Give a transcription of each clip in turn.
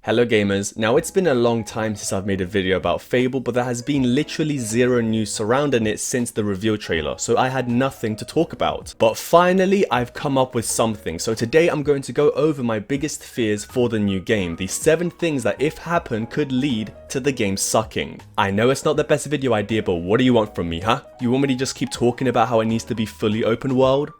Hello gamers, now it's been a long time since I've made a video about Fable, but there has been literally zero news surrounding it since the reveal trailer, so I had nothing to talk about. But finally, I've come up with something, so today I'm going to go over my biggest fears for the new game, the 7 things that if happen could lead to the game sucking. I know it's not the best video idea, but what do you want from me, huh? You want me to just keep talking about how it needs to be fully open world?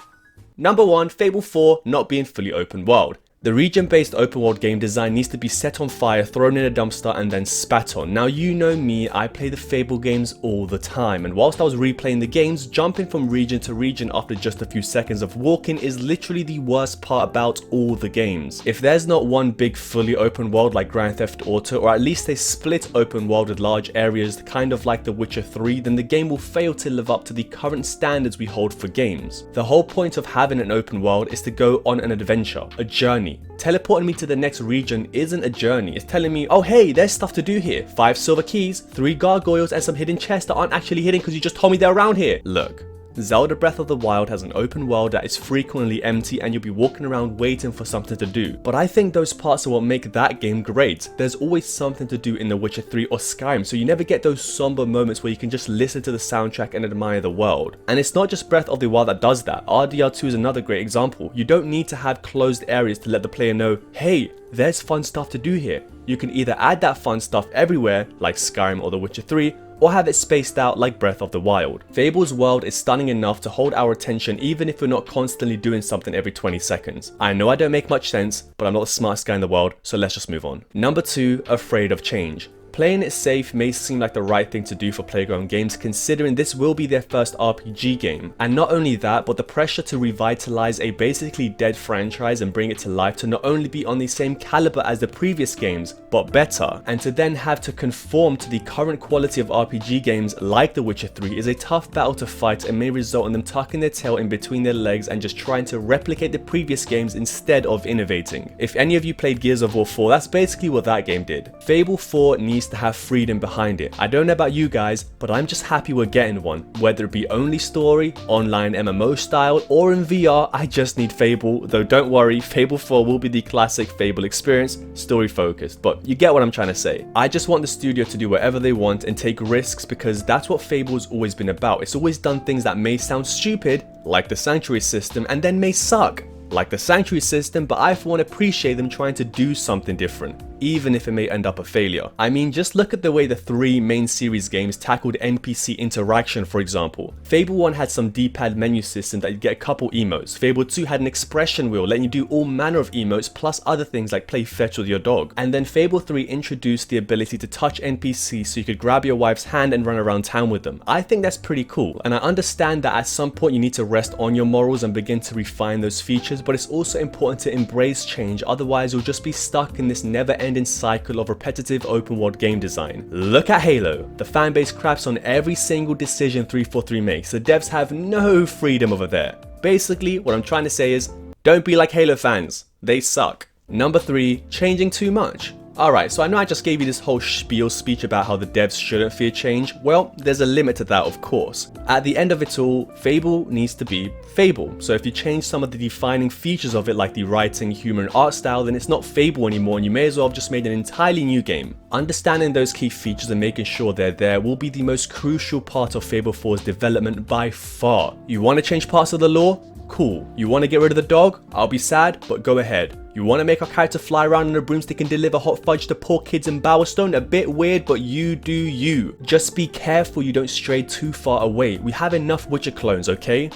Number 1, Fable 4 not being fully open world. The region-based open world game design needs to be set on fire, thrown in a dumpster and then spat on. Now you know me, I play the Fable games all the time, and whilst I was replaying the games, jumping from region to region after just a few seconds of walking is literally the worst part about all the games. If there's not one big fully open world like Grand Theft Auto, or at least a split open world with large areas kind of like The Witcher 3, then the game will fail to live up to the current standards we hold for games. The whole point of having an open world is to go on an adventure, a journey. Teleporting me to the next region isn't a journey, it's telling me, oh hey, there's stuff to do here. 5 silver keys, 3 gargoyles and some hidden chests that aren't actually hidden because you just told me they're around here. Look, Zelda Breath of the Wild has an open world that is frequently empty and you'll be walking around waiting for something to do. But I think those parts are what make that game great. There's always something to do in The Witcher 3 or Skyrim, so you never get those somber moments where you can just listen to the soundtrack and admire the world. And it's not just Breath of the Wild that does that. RDR2 is another great example. You don't need to have closed areas to let the player know, hey, there's fun stuff to do here. You can either add that fun stuff everywhere, like Skyrim or The Witcher 3, or have it spaced out like Breath of the Wild. Fable's world is stunning enough to hold our attention even if we're not constantly doing something every 20 seconds. I know I don't make much sense, but I'm not the smartest guy in the world, so let's just move on. Number 2, afraid of change. Playing it safe may seem like the right thing to do for Playground Games considering this will be their first RPG game. And not only that, but the pressure to revitalize a basically dead franchise and bring it to life to not only be on the same caliber as the previous games, but better, and to then have to conform to the current quality of RPG games like The Witcher 3 is a tough battle to fight and may result in them tucking their tail in between their legs and just trying to replicate the previous games instead of innovating. If any of you played Gears of War 4, that's basically what that game did. Fable 4 needs to have freedom behind it. I don't know about you guys, but I'm just happy we're getting one. Whether it be only story, online MMO style, or in VR, I just need Fable, though don't worry, Fable 4 will be the classic Fable experience, story focused, but you get what I'm trying to say. I just want the studio to do whatever they want and take risks because that's what Fable's always been about. It's always done things that may sound stupid, like the Sanctuary system, and then may suck, like the Sanctuary system, but I for one appreciate them trying to do something different, even if it may end up a failure. I mean, just look at the way the 3 main series games tackled NPC interaction, for example. Fable 1 had some D-pad menu system that you'd get a couple emotes. Fable 2 had an expression wheel letting you do all manner of emotes plus other things like play fetch with your dog. And then Fable 3 introduced the ability to touch NPCs so you could grab your wife's hand and run around town with them. I think that's pretty cool, and I understand that at some point you need to rest on your morals and begin to refine those features, but it's also important to embrace change, otherwise you'll just be stuck in this never-ending cycle of repetitive open world game design. Look at Halo. The fanbase craps on every single decision 343 makes. The devs have no freedom over there. Basically, what I'm trying to say is, don't be like Halo fans. They suck. Number 3, changing too much. Alright, so I know I just gave you this whole spiel speech about how the devs shouldn't fear change. Well, there's a limit to that, of course. At the end of it all, Fable needs to be Fable. So if you change some of the defining features of it like the writing, humor and art style, then it's not Fable anymore and you may as well have just made an entirely new game. Understanding those key features and making sure they're there will be the most crucial part of Fable 4's development by far. You want to change parts of the lore? Cool. You want to get rid of the dog? I'll be sad, but go ahead. You want to make our character fly around on a broomstick and deliver hot fudge to poor kids in Bowerstone? A bit weird, but you do you. Just be careful you don't stray too far away. We have enough Witcher clones, okay?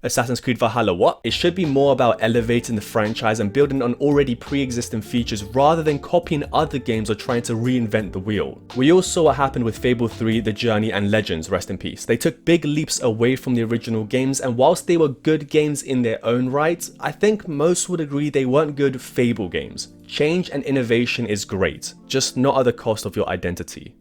Assassin's Creed Valhalla, what? It should be more about elevating the franchise and building on already pre-existing features rather than copying other games or trying to reinvent the wheel. We all saw what happened with Fable 3, The Journey and Legends, rest in peace. They took big leaps away from the original games, and whilst they were good games in their own right, I think most would agree they weren't good Fable games. Change and innovation is great, just not at the cost of your identity.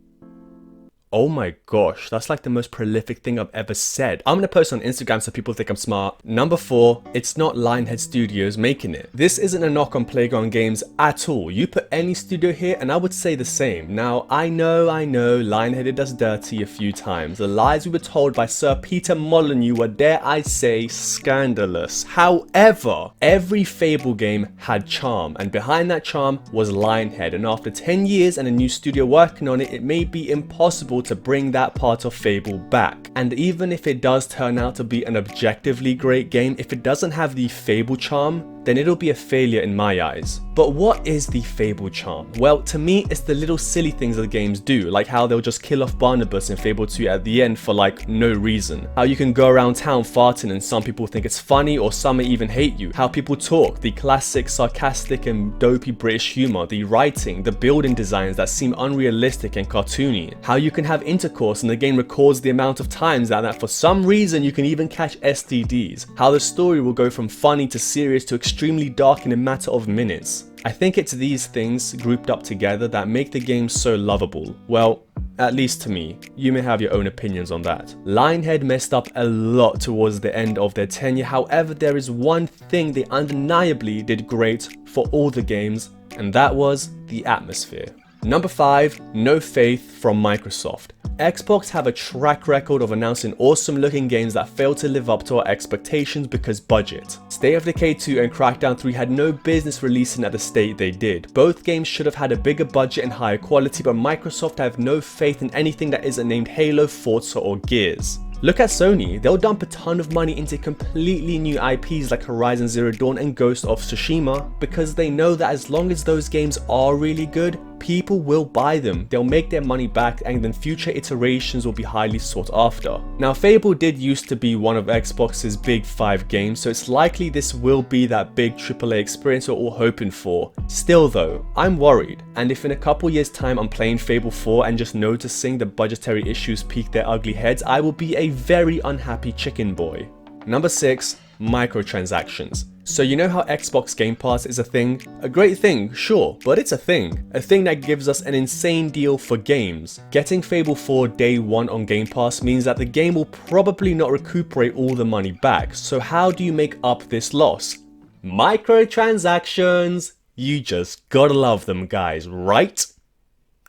Oh my gosh, that's like the most prolific thing I've ever said. I'm gonna post on Instagram so people think I'm smart. Number 4, it's not Lionhead Studios making it. This isn't a knock on Playground Games at all. You put any studio here and I would say the same. Now, I know, Lionhead did us dirty a few times. The lies we were told by Sir Peter Molyneux were, dare I say, scandalous. However, every Fable game had charm, and behind that charm was Lionhead, and after 10 years and a new studio working on it, it may be impossible to bring that part of Fable back. And even if it does turn out to be an objectively great game, if it doesn't have the Fable charm, then it'll be a failure in my eyes. But what is the Fable charm? Well, to me, it's the little silly things that the games do, like how they'll just kill off Barnabas in Fable 2 at the end for like no reason. How you can go around town farting and some people think it's funny or some may even hate you. How people talk, the classic sarcastic and dopey British humor, the writing, the building designs that seem unrealistic and cartoony. How you can have intercourse and the game records the amount of times that for some reason you can even catch STDs. How the story will go from funny to serious to extremely dark in a matter of minutes. I think it's these things grouped up together that make the game so lovable. Well, at least to me. You may have your own opinions on that. Lionhead messed up a lot towards the end of their tenure. However, there is one thing they undeniably did great for all the games, and that was the atmosphere. Number 5, no faith from Microsoft. Xbox have a track record of announcing awesome looking games that fail to live up to our expectations because budget. State of Decay 2 and Crackdown 3 had no business releasing at the state they did. Both games should have had a bigger budget and higher quality, but Microsoft have no faith in anything that isn't named Halo, Forza or Gears. Look at Sony, they'll dump a ton of money into completely new IPs like Horizon Zero Dawn and Ghost of Tsushima because they know that as long as those games are really good, people will buy them, they'll make their money back, and then future iterations will be highly sought after. Now, Fable did used to be one of Xbox's big 5 games, so it's likely this will be that big AAA experience we're all hoping for. Still though, I'm worried, and if in a couple years time I'm playing Fable 4 and just noticing the budgetary issues peek their ugly heads, I will be a very unhappy chicken boy. Number 6, microtransactions. So you know how Xbox Game Pass is a thing? A great thing, sure, but it's a thing. A thing that gives us an insane deal for games. Getting Fable 4 day 1 on Game Pass means that the game will probably not recuperate all the money back. So how do you make up this loss? Microtransactions! You just gotta love them, guys, right?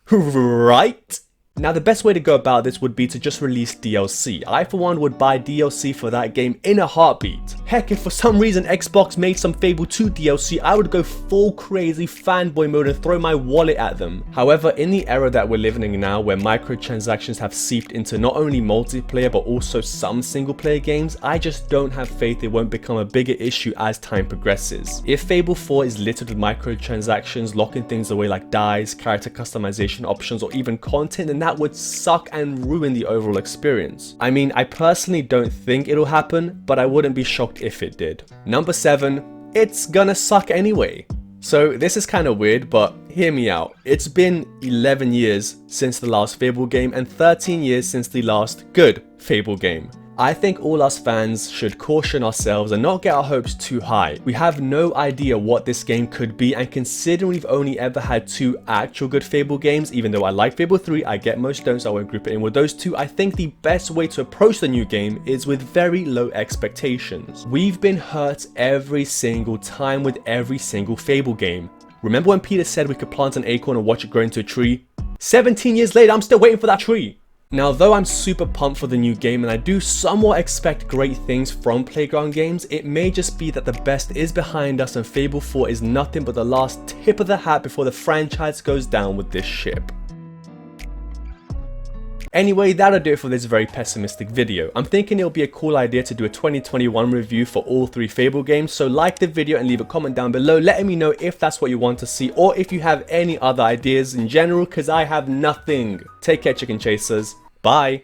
Right? Now, the best way to go about this would be to just release DLC. I for one would buy DLC for that game in a heartbeat. Heck, if for some reason Xbox made some Fable 2 DLC, I would go full crazy fanboy mode and throw my wallet at them. However, in the era that we're living in now, where microtransactions have seeped into not only multiplayer but also some single player games, I just don't have faith it won't become a bigger issue as time progresses. If Fable 4 is littered with microtransactions, locking things away like dyes, character customization options, or even content, then that would suck and ruin the overall experience. I mean, I personally don't think it'll happen, but I wouldn't be shocked if it did. Number 7, it's gonna suck anyway. So this is kind of weird, but hear me out. It's been 11 years since the last Fable game and 13 years since the last good Fable game. I think all us fans should caution ourselves and not get our hopes too high. We have no idea what this game could be, and considering we've only ever had 2 actual good Fable games, even though I like Fable 3, I get most don't, so I won't group it in with those 2, I think the best way to approach the new game is with very low expectations. We've been hurt every single time with every single Fable game. Remember when Peter said we could plant an acorn and watch it grow into a tree? 17 years later, I'm still waiting for that tree. Now, though I'm super pumped for the new game and I do somewhat expect great things from Playground Games, it may just be that the best is behind us and Fable 4 is nothing but the last tip of the hat before the franchise goes down with this ship. Anyway, that'll do it for this very pessimistic video. I'm thinking it'll be a cool idea to do a 2021 review for all 3 Fable games, so like the video and leave a comment down below letting me know if that's what you want to see or if you have any other ideas in general, because I have nothing. Take care, chicken chasers. Bye.